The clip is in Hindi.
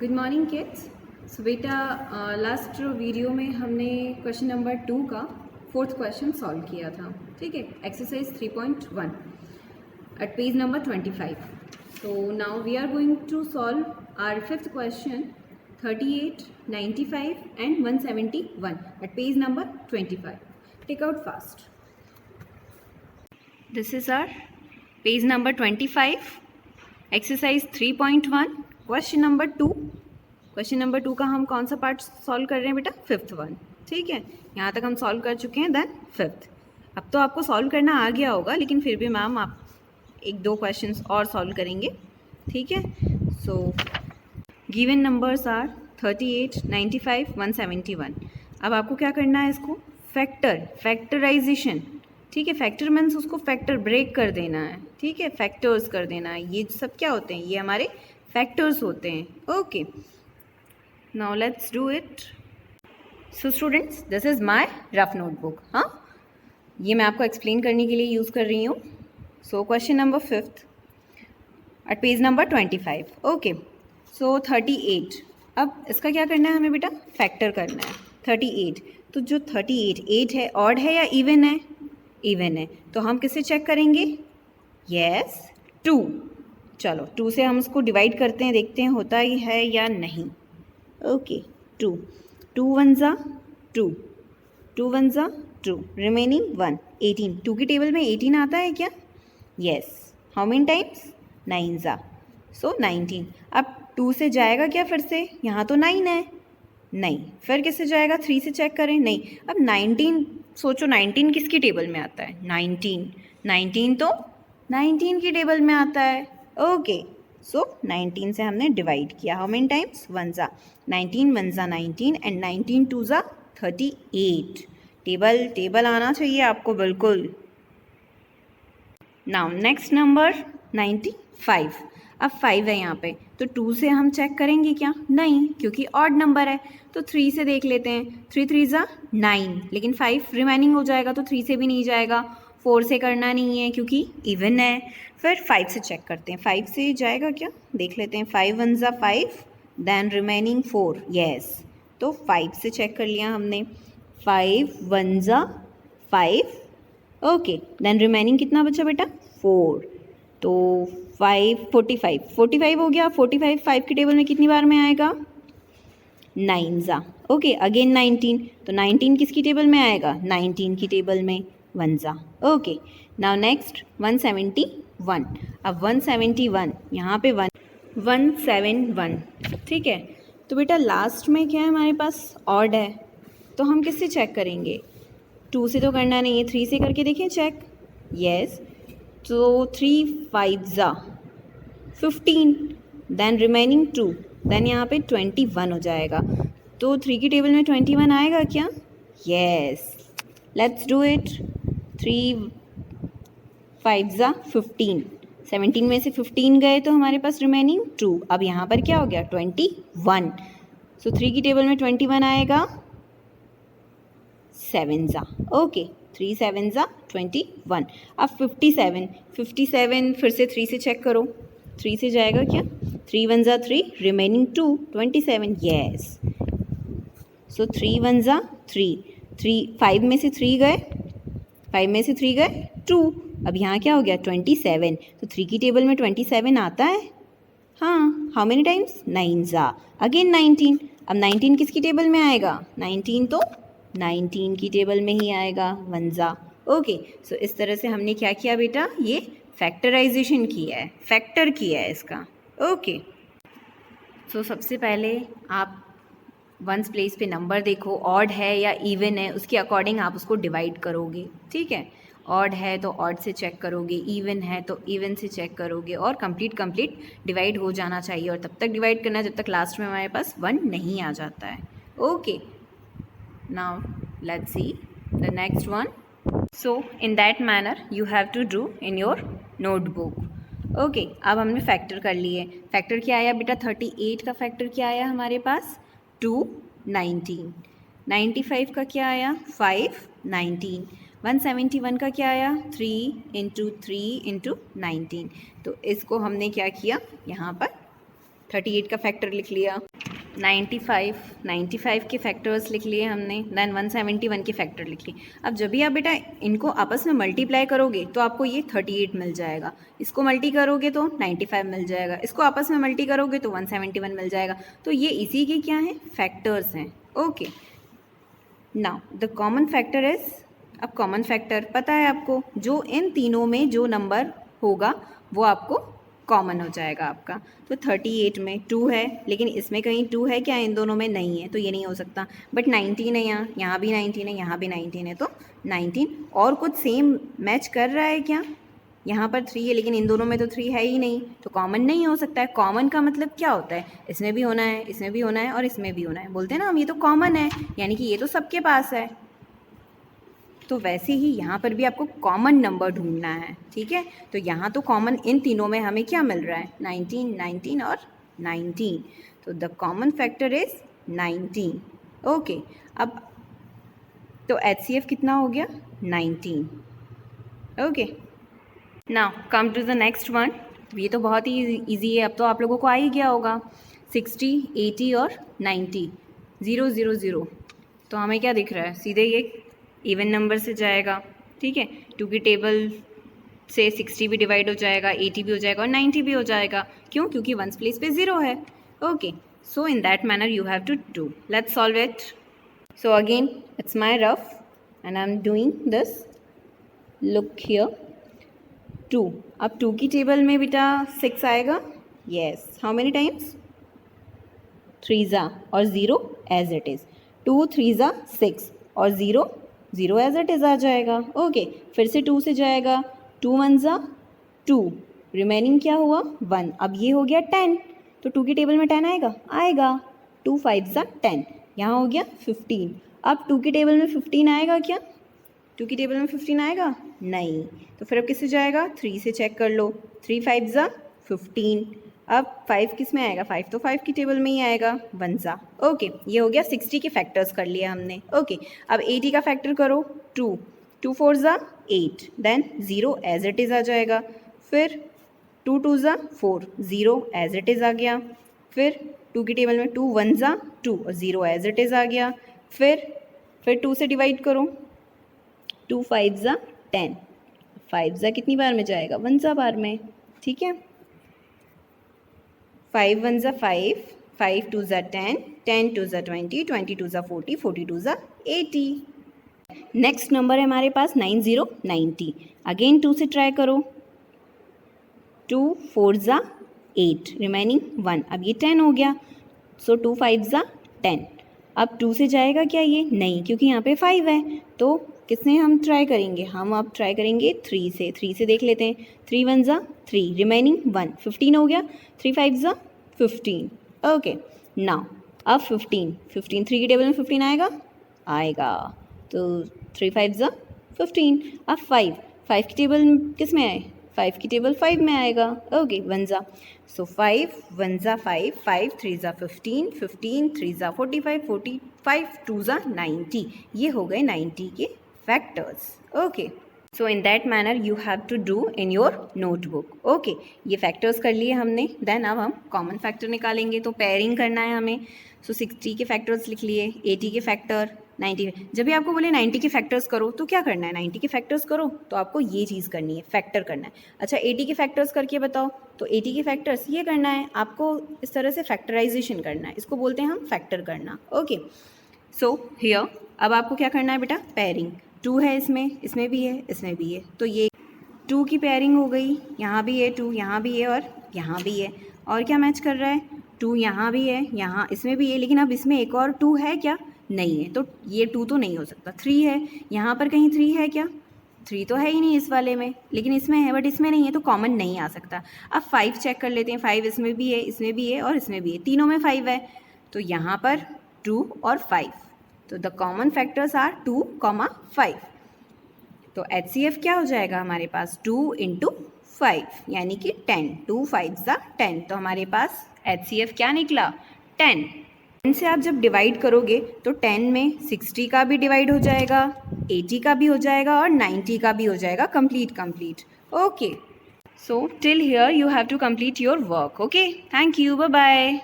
Good morning kids. सो बेटा लास्ट वीडियो में हमने क्वेश्चन नंबर 2 का फोर्थ क्वेश्चन सॉल्व किया था, ठीक है। Exercise 3.1 at page number 25. So now we are going to solve our fifth question 38, 95 and 171 at page number 25. Take out fast. This is our page number 25, exercise 3.1, question number 2. Question number 2 का हम कौन सा पार्ट सॉल्व कर रहे हैं बेटा? फिफ्थ वन, ठीक है। यहाँ तक हम सॉल्व कर चुके हैं, देन फिफ्थ. अब तो आपको सॉल्व करना आ गया होगा, लेकिन फिर भी मैम आप एक दो क्वेश्चंस और सॉल्व करेंगे, ठीक है। So given numbers are 38, 95, 171. अब आपको क्या करना है? इसको फैक्टराइजेशन, ठीक है। फैक्टर मीन्स उसको फैक्टर ब्रेक कर देना है, ठीक है, फैक्टर्स कर देना है. ये सब क्या होते हैं? ये हमारे फैक्टर्स होते हैं. Okay, now let's do it. So students, this is my rough notebook. हाँ, ये मैं आपको एक्सप्लेन करने के लिए यूज़ कर रही हूँ. So question number fifth at page number 25. Okay, so 38. अब इसका क्या करना है हमें बेटा? फैक्टर करना है. 38, तो जो 38 8 है, ऑड है या इवन है? इवन है. तो हम किससे चेक करेंगे? यस, 2. चलो 2 से हम उसको डिवाइड करते हैं, देखते हैं होता ही है या नहीं. ओके, 2 2 1 ज़ा 2, 2 1 ज़ा 2, रिमेनिंग 1, 18. 2 की टेबल में 18 आता है क्या? यस. How many times? 9 ज़ा, सो 19. अब 2 से जाएगा क्या फिर से? यहाँ तो 9 है, नहीं. फिर किससे जाएगा? 3 से चेक करें, नहीं. अब 19 सोचो, 19 किसकी टेबल में आता है? 19 तो 19 की टेबल में आता है. ओके, सो 19 से हमने डिवाइड किया. How many times? 1 ज़ा 19, 1 ज़ा 19 एंड 19 2 ज़ा 38. टेबल आना चाहिए आपको बिल्कुल. Now next number 95. अब 5 है यहाँ पे, तो 2 से हम चेक करेंगे क्या? नहीं, क्योंकि ऑड नंबर है. तो 3 से देख लेते हैं. 3 3 ज़ा 9, लेकिन 5 रिमेनिंग हो जाएगा, तो 3 से भी नहीं जाएगा. 4 से करना नहीं है क्योंकि इवन है. फिर 5 से चेक करते हैं. 5 से जाएगा क्या? देख लेते हैं. 5 1 ज़ा 5, देन रिमेनिंग 4. यस, तो 5 से चेक कर लिया हमने. 5 1 ज़ा 5. ओके, देन रिमेनिंग कितना बचा बेटा? 4. तो 5 45 हो गया. 45 5 की टेबल में कितनी बार में आएगा? 9 ज़ा. Okay, again 19. तो 19 किसकी टेबल में आएगा? 19 की टेबल में. 1 ज़ा. Okay, now next 171. अब 171 यहाँ पे 171, ठीक है. तो बेटा लास्ट में क्या है हमारे पास? ऑड है. तो हम किससे चेक करेंगे? 2 से तो करना नहीं है, 3 से करके देखें चेक. यस, तो 3 5 ज़ा 15, देन रिमेनिंग 2, देन यहाँ पे 21 हो जाएगा. तो 3 की टेबल में 21 आएगा क्या? Yes, let's do it. 3 5 ज़ा 15, 17 में से 15 गए तो हमारे पास रिमेनिंग 2. अब यहाँ पर क्या हो गया? 21. सो 3 की टेबल में 21 आएगा. 7 ज़ा. ओके, 3 7 ज़ा 21. अब 57 फिर से 3 से चेक करो. 3 से जाएगा क्या? 3 1 ज़ा 3, रिमेनिंग 2, 27. यस, सो 3 1 ज़ा 3, 5 में से 3 गए, 5 में से 3 गए 2. अब यहाँ क्या हो गया? 27. तो 3 की टेबल में 27 आता है. हाँ, हाउ मेनी टाइम्स? 9 ज़ा, अगेन 19. अब 19 किसकी टेबल में आएगा? 19 तो 19 की टेबल में ही आएगा. 1 ज़ा. ओके, सो इस तरह से हमने क्या किया बेटा? ये फैक्टराइजेशन किया है, फैक्टर किया है इसका. ओके, सो सबसे पहले आप वंस प्लेस पे नंबर देखो, ऑड है या इवन है, उसके अकॉर्डिंग आप उसको डिवाइड करोगे, ठीक है. ऑड है तो ऑड से चेक करोगे, इवन है तो इवन से चेक करोगे, और कंप्लीट डिवाइड हो जाना चाहिए. और तब तक डिवाइड करना जब तक लास्ट में हमारे पास 1 नहीं आ जाता है. Okay, now let's see the next one. So in that manner you have to do in your notebook. Okay, अब हमने फैक्टर कर लिए. फैक्टर क्या आया बेटा? 38 का फैक्टर क्या आया हमारे पास? 2 19. 95 का क्या आया? 5 19. 171 का क्या आया? 3 × 3 × 19. तो इसको हमने क्या किया? यहाँ पर 38 का फैक्टर लिख लिया, 95 के फैक्टर्स लिख लिए हमने, देन 171 के फैक्टर लिख लिए। अब जब भी आप बेटा इनको आपस में मल्टीप्लाई करोगे तो आपको ये 38 मिल जाएगा, इसको मल्टी करोगे तो 95 मिल जाएगा, इसको आपस में मल्टी करोगे तो 171 मिल जाएगा। तो ये इसी के क्या हैं, फैक्टर्स हैं। Okay, now the common factor is, अब कॉमन फैक्टर पता है आपको, जो इन तीनों में जो नंबर होगा वो आपको कॉमन हो जाएगा आपका। तो 38 में 2 है, लेकिन इसमें कहीं 2 है क्या, इन दोनों में नहीं है, तो ये नहीं हो सकता। बट 19 है, यहाँ भी 19 है, यहाँ भी 19 है, तो 19 और कुछ सेम मैच कर रहा है क्या, यहाँ पर 3 है लेकिन इन दोनों में तो 3 है ही नहीं, तो कॉमन नहीं हो सकता है। कॉमन का मतलब क्या होता है, इसमें भी होना है, इसमें भी होना है और इसमें भी होना है, बोलते हैं ना हम ये तो कॉमन है, यानी कि ये तो सबके पास है। तो वैसे ही यहाँ पर भी आपको कॉमन नंबर ढूंढना है, ठीक है। तो यहाँ तो कॉमन इन तीनों में हमें क्या मिल रहा है, 19, 19 और 19, तो the common factor is 19। Okay, अब तो HCF कितना हो गया, 19। Okay, now come to the next one. ये तो बहुत ही ईजी है, अब तो आप लोगों को आ ही गया होगा। 60, 80 और 90, 0 0 0, तो हमें क्या दिख रहा है, सीधे ये इवन नंबर से जाएगा, ठीक है। 2 की टेबल से 60 भी डिवाइड हो जाएगा, 80 भी हो जाएगा और 90 भी हो जाएगा। क्यों, क्योंकि वंस प्लेस पे 0 है। Okay, so in that manner you have to do, let's solve it. So again it's my rough and I am doing this, look here 2। अब 2 की टेबल में बेटा 6 आएगा, येस, हाउ मेनी टाइम्स, 3 और 0 एज इट इज़, 2 3 6 और 0 0 एज इट इज़ आ जाएगा। ओके, फिर से 2 से जाएगा, 2 1 2, रिमेनिंग क्या हुआ 1। अब ये हो गया 10, तो 2 की टेबल में 10 आएगा, आएगा, 2 5 10, यहाँ हो गया 15। अब 2 की टेबल में 15 आएगा क्या, 2 की टेबल में 15 आएगा नहीं, तो फिर अब किससे जाएगा, 3 से चेक कर लो, 3 5 15। अब 5 किस में आएगा, 5 तो 5 की टेबल में ही आएगा, 1 ओके, ये हो गया 60 के फैक्टर्स कर लिया हमने। ओके, अब 80 का फैक्टर करो, 2 2 4 8, देन 0 एज इट इज़ आ जाएगा, फिर 2 2 4, 0 एज इट इज़ आ गया, फिर 2 की टेबल में 2 1 2 और 0 एज इट इज़ आ गया, फिर 2 से डिवाइड करो, 2 5 10, 5 कितनी बार में जाएगा, 1 बार में, ठीक है। 5 1 5, 5 2 10, 10 2 20, 20 2 40, 40 2 80। नेक्स्ट नंबर है हमारे पास 90 90, अगेन 2 से ट्राई करो, 2 4 8, रिमेनिंग 1, अब ये 10 हो गया, सो 2 5 10। अब 2 से जाएगा क्या ये, नहीं, क्योंकि यहाँ पे 5 है, तो किसने हम ट्राई करेंगे, हम अब ट्राई करेंगे 3 से देख लेते हैं, 3 1 3, रिमेनिंग 1, 15 हो गया, 3 5 15। ओके, नाउ अब 15 3 की टेबल में 15 आएगा, तो 3 5 15। अब 5 की टेबल किस में आए, 5 की टेबल 5 में आएगा, ओके, 1 सो 5 1 5, 5 3 15, 15 3 45, 45 2 90, ये हो गए 90 के factors. Okay, so in that manner you have to do in your notebook. Okay, ये फैक्टर्स कर लिए हमने, देन अब हम कॉमन फैक्टर निकालेंगे, तो पेयरिंग करना है हमें। सो 60 के फैक्टर्स लिख लिए, 80 के फैक्टर, 90। जब भी आपको बोले 90 के फैक्टर्स करो तो क्या करना है, 90 के फैक्टर्स करो तो आपको ये चीज़ करनी है, फैक्टर करना है। अच्छा, 80 के फैक्टर्स करके बताओ, तो 80 के फैक्टर्स ये करना है आपको, इस तरह से फैक्टराइजेशन करना है, इसको बोलते हैं हम फैक्टर करना। ओके, सो हियर अब आपको क्या करना है बेटा, पेयरिंग। 2 है इसमें भी है, इसमें भी है, तो ये 2 की पेयरिंग हो गई, यहाँ भी है 2, यहाँ भी है और यहाँ भी है, और क्या मैच कर रहा है, 2 यहाँ भी है, यहाँ इसमें भी है, लेकिन अब इसमें एक और 2 है क्या, नहीं है, तो ये 2 तो नहीं हो सकता। 3 है, यहाँ पर कहीं 3 है क्या, 3 तो है ही नहीं इस वाले में, लेकिन इसमें है बट इसमें नहीं है, तो कॉमन नहीं आ सकता। अब 5 चेक कर लेते हैं, 5 इसमें भी है, इसमें भी है और इसमें भी है, तीनों में 5 है, तो यहाँ पर 2 और 5, तो द कॉमन फैक्टर्स आर 2, 5। तो HCF क्या हो जाएगा हमारे पास, 2 × 5, यानी कि 10, 2 5 10, तो हमारे पास HCF क्या निकला, 10। 10 से आप जब डिवाइड करोगे तो 10 में 60 का भी डिवाइड हो जाएगा, 80 का भी हो जाएगा और 90 का भी हो जाएगा, complete. Okay, So till here you have to complete your work. Okay, thank you, bye bye.